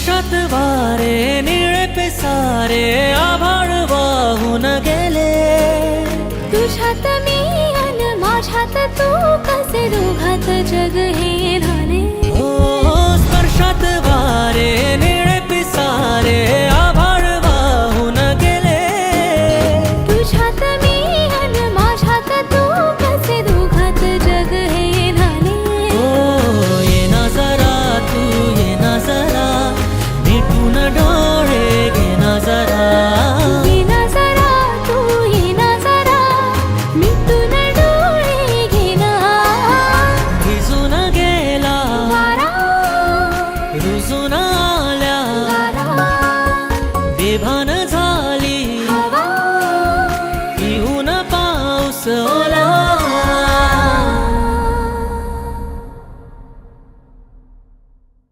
स्पर्शात वारे निळे पेसारे आभाळ वाहून गेले. तुझ्यात मी अन माझ्यात तू कसे दोघात जग हे झाले. ओ स्पर्शात वारे निळे पिसारे आभाळ वाहून गेले. तुझ्यात मी अन माझ्यात तू कसे दोघात जग हे झाले. ओ ये ना जरा तू ये ना जरा मिटून डोळे घे ना जरा. ये ना जरा तू ये ना जरा मिटून डोळे घे ना. भिजून गेला वारा रुजून